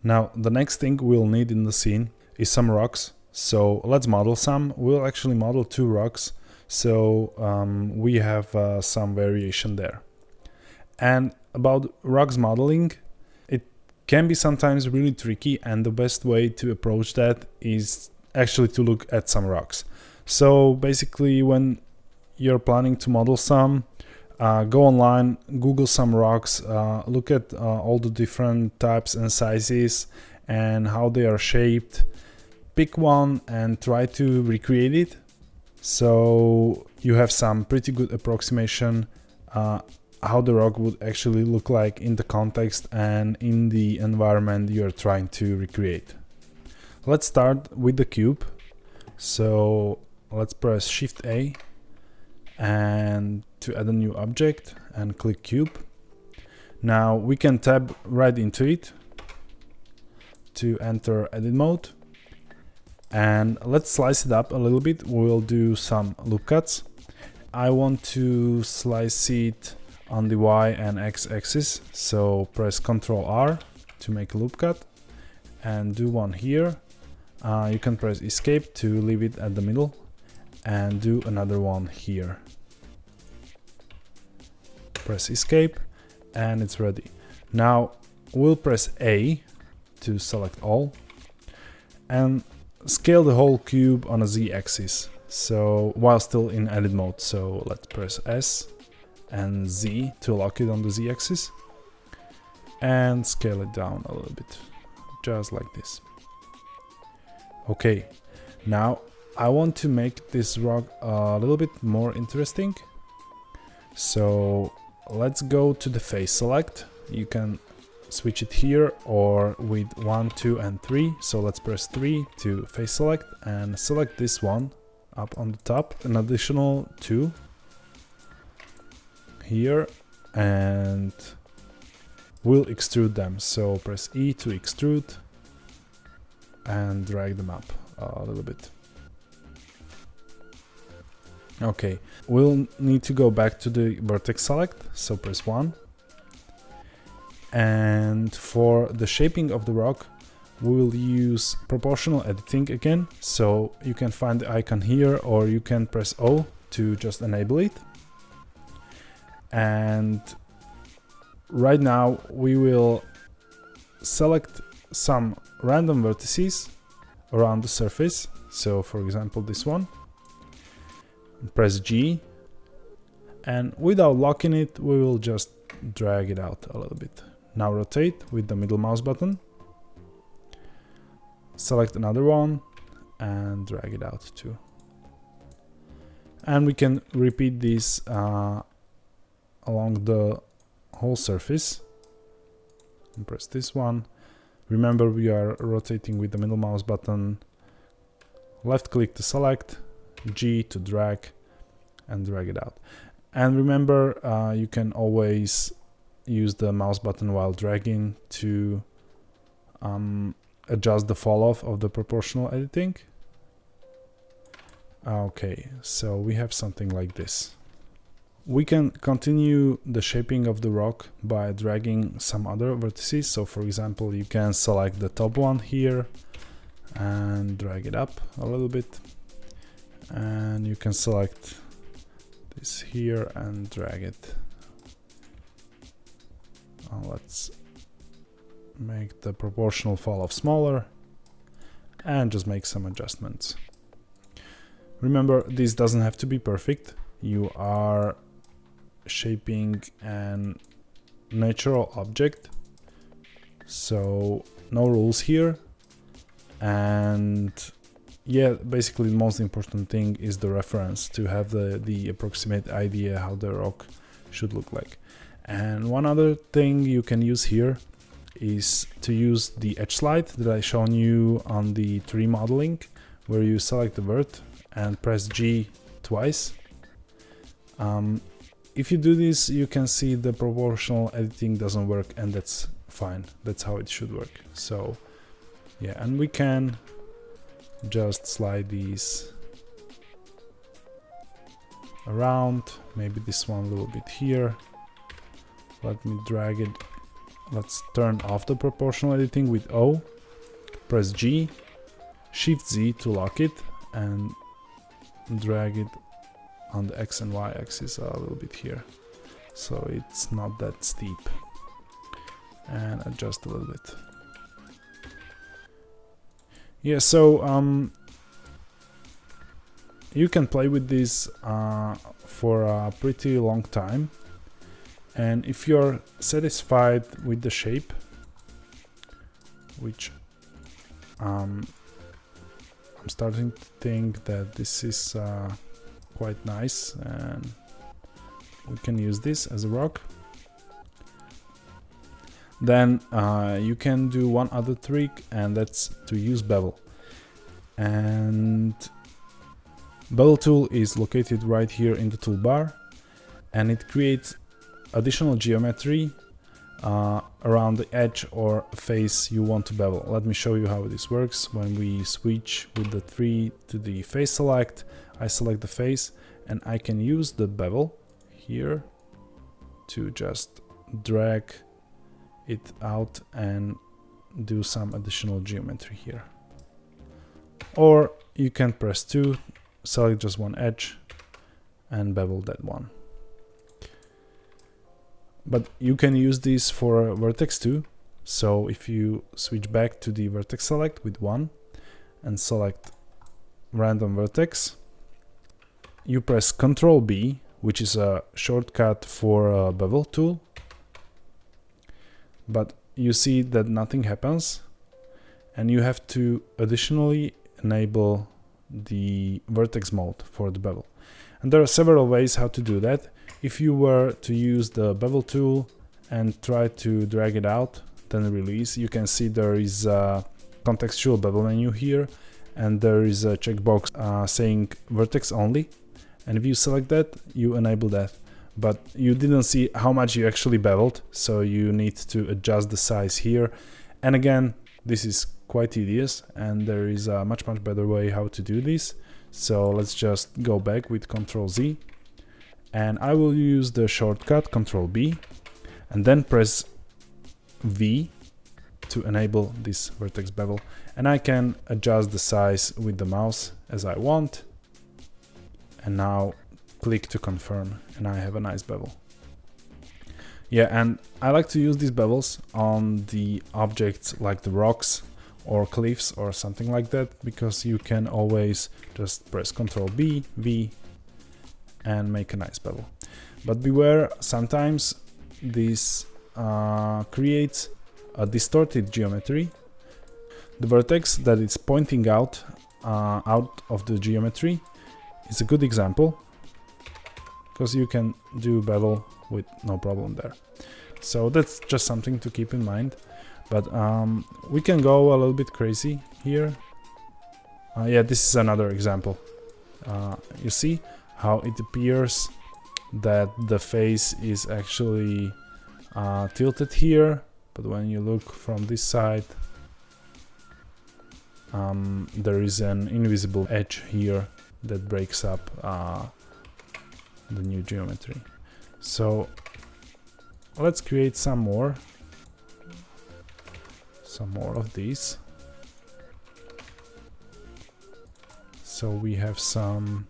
Now the next thing we'll need in the scene is some rocks. So let's model some. We'll actually model 2 rocks, so we have some variation there. And about rocks modeling, it can be sometimes really tricky, and the best way to approach that is actually to look at some rocks. So basically, when you're planning to model some, go online, Google some rocks, look at all the different types and sizes and how they are shaped. Pick one and try to recreate it, so you have some pretty good approximation how the rock would actually look like in the context and in the environment you're trying to recreate. Let's start with the cube. So let's press Shift A and to add a new object and click cube. Now we can tab right into it to enter edit mode, and let's slice it up a little bit. We'll do some loop cuts. I want to slice it on the Y and X axis, so press Ctrl R to make a loop cut and do one here. You can press escape to leave it at the middle and do another one here. Press escape and it's ready. Now we'll press A to select all and scale the whole cube on a Z axis, so while still in edit mode. So let's press S and Z to lock it on the Z axis and scale it down a little bit, just like this. Okay, now I want to make this rock a little bit more interesting, so let's go to the face select. You can switch it here or with 1, 2 and 3. So let's press 3 to face select and select this one up on the top, an additional 2 here, and we'll extrude them. So press E to extrude and drag them up a little bit. Okay, we'll need to go back to the vertex select, so press 1. And for the shaping of the rock, we will use proportional editing again. So you can find the icon here, or you can press O to just enable it. And right now we will select some random vertices around the surface. So for example, this one. Press G, and without locking it, we will just drag it out a little bit. Now rotate with the middle mouse button. Select another one and drag it out too. And we can repeat this along the whole surface. And press this one. Remember, we are rotating with the middle mouse button. Left click to select, G to drag, and drag it out. And remember, you can always use the mouse button while dragging to adjust the fall off of the proportional editing. Okay, so we have something like this. We can continue the shaping of the rock by dragging some other vertices. So for example, you can select the top one here and drag it up a little bit, and you can select this here and drag it. Let's make the proportional fall off smaller and just make some adjustments. Remember, this doesn't have to be perfect. You are shaping an natural object, so no rules here. And yeah, basically the most important thing is the reference, to have the approximate idea how the rock should look like. And one other thing you can use here is to use the edge slide that I shown you on the tree modeling, where you select the vert and press G twice. If you do this, you can see the proportional editing doesn't work, and that's fine. That's how it should work. So yeah, and we can just slide these around, maybe this one a little bit here. Let me drag it let's turn off the proportional editing with O, press G, Shift Z to lock it, and drag it on the X and Y axis a little bit here, so it's not that steep, and adjust a little bit. Yeah, so you can play with this for a pretty long time, and if you're satisfied with the shape, which I'm starting to think that this is quite nice, and we can use this as a rock, then you can do one other trick, and that's to use bevel. And bevel tool is located right here in the toolbar, and it creates additional geometry around the edge or face you want to bevel. Let me show you how this works. When we switch with the 3 to the face select, I select the face, and I can use the bevel here to just drag it out and do some additional geometry here. Or you can press 2, select just one edge, and bevel that one. But you can use this for vertex too. So if you switch back to the vertex select with 1 and select random vertex, you press Ctrl B, which is a shortcut for bevel tool, but you see that nothing happens, and you have to additionally enable the vertex mode for the bevel. And there are several ways how to do that. If you were to use the bevel tool and try to drag it out, then release, you can see there is a contextual bevel menu here, and there is a checkbox saying vertex only, and if you select that, you enable that. But you didn't see how much you actually beveled, so you need to adjust the size here. And again, this is quite tedious, and there is a much better way how to do this. So let's just go back with Ctrl Z, and I will use the shortcut Ctrl B, and then press V to enable this vertex bevel. And I can adjust the size with the mouse as I want, and now click to confirm, and I have a nice bevel. Yeah, and I like to use these bevels on the objects like the rocks or cliffs or something like that, because you can always just press Ctrl B, V, and make a nice bevel. But beware, sometimes this creates a distorted geometry. The vertex that is pointing out of the geometry is a good example, because you can do bevel with no problem there. So that's just something to keep in mind. But we can go a little bit crazy here. Yeah, this is another example. You see how it appears that the face is actually tilted here, but when you look from this side, there is an invisible edge here that breaks up the new geometry. So let's create some more of these. So we have some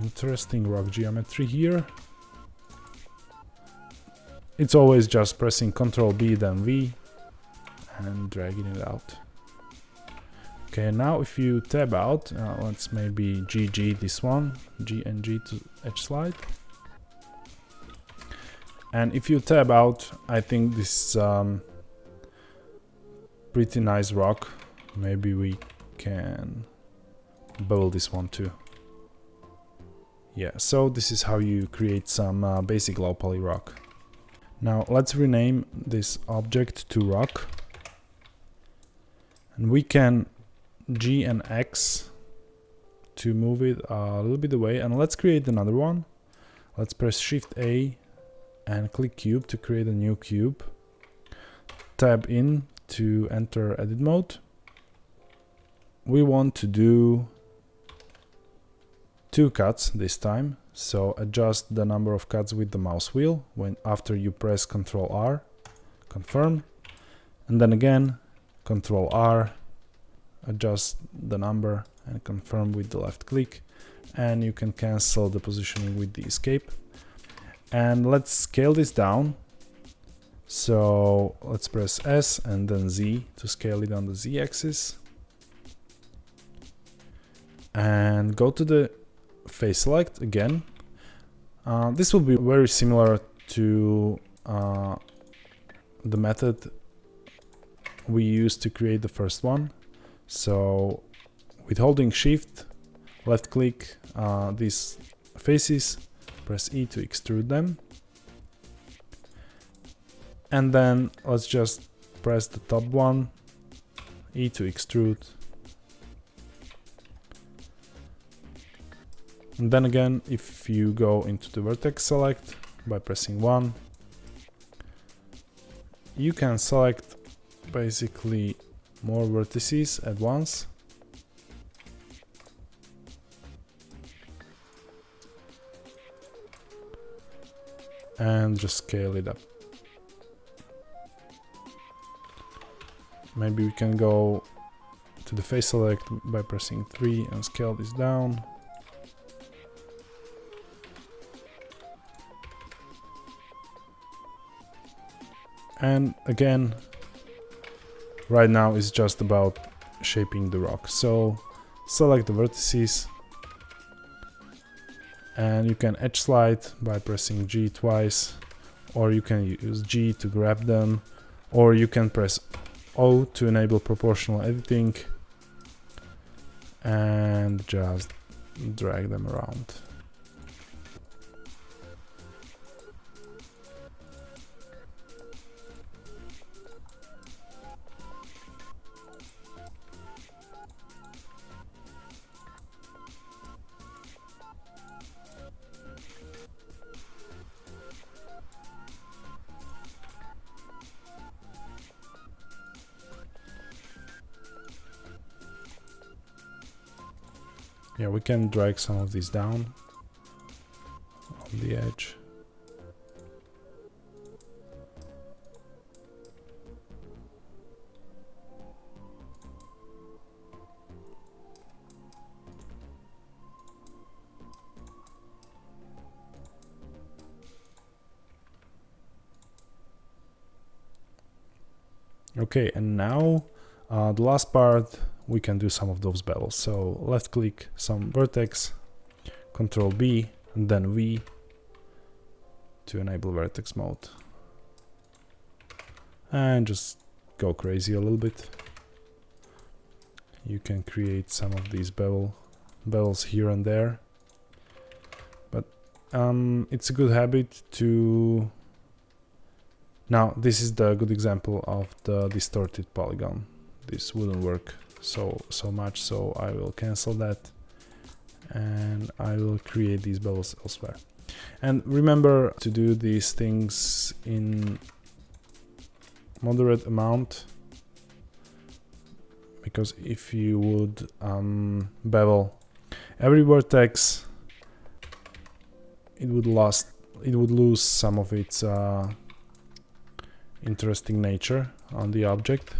interesting rock geometry here. It's always just pressing Ctrl B then V and dragging it out. Okay, now if you tab out, let's maybe GG this one, G and G to edge slide. And if you tab out, I think this is pretty nice rock. Maybe we can bevel this one too. Yeah, so this is how you create some basic low poly rock. Now let's rename this object to rock. And we can G and X to move it a little bit away, and let's create another one. Let's press Shift A and click cube to create a new cube. Tab in to enter edit mode. We want to do 2 cuts this time, So adjust the number of cuts with the mouse wheel after you press Ctrl R, confirm, and then again Ctrl R, adjust the number and confirm with the left click, and you can cancel the positioning with the escape. And let's scale this down. So let's press S and then Z to scale it on the Z axis. And go to the face select again. This will be very similar to the method we used to create the first one. So with holding shift, left click these faces, press E to extrude them. And then let's just press the top one, E to extrude. And then again, if you go into the vertex select by pressing 1, you can select basically more vertices at once. And just scale it up. Maybe we can go to the face select by pressing 3 and scale this down. And again, right now it's just about shaping the rock. So select the vertices and you can edge slide by pressing G twice, or you can use G to grab them, or you can press O to enable proportional editing and just drag them around. Yeah, we can drag some of these down on the edge. Okay, and now the last part, we can do some of those bevels. So left click some vertex, Ctrl B, and then V to enable vertex mode. And just go crazy a little bit. You can create some of these bevels here and there. But it's a good habit to... Now, this is the good example of the distorted polygon. This wouldn't work so much, so I will cancel that and I will create these bevels elsewhere. And remember to do these things in moderate amount, because if you would bevel every vertex, it would lose some of its interesting nature on the object,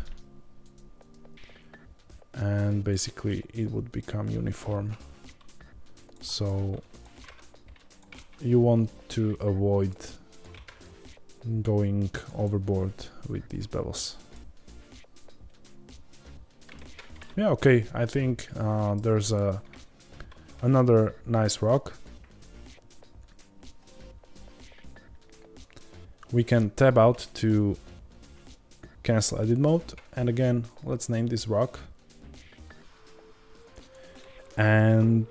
and basically it would become uniform. So you want to avoid going overboard with these bevels. Yeah, okay, I think there's another nice rock. We can tab out to cancel edit mode, and again, let's name this rock. And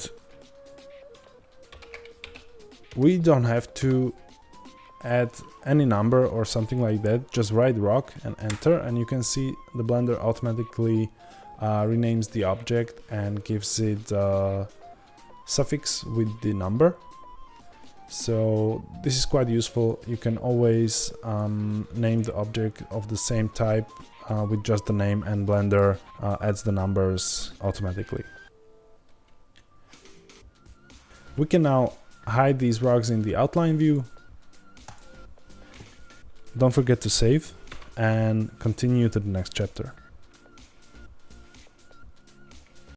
we don't have to add any number or something like that, just write rock and enter, and you can see the Blender automatically renames the object and gives it a suffix with the number. So this is quite useful. You can always name the object of the same type with just the name, and Blender adds the numbers automatically. We can now hide these rocks in the outline view. Don't forget to save and continue to the next chapter.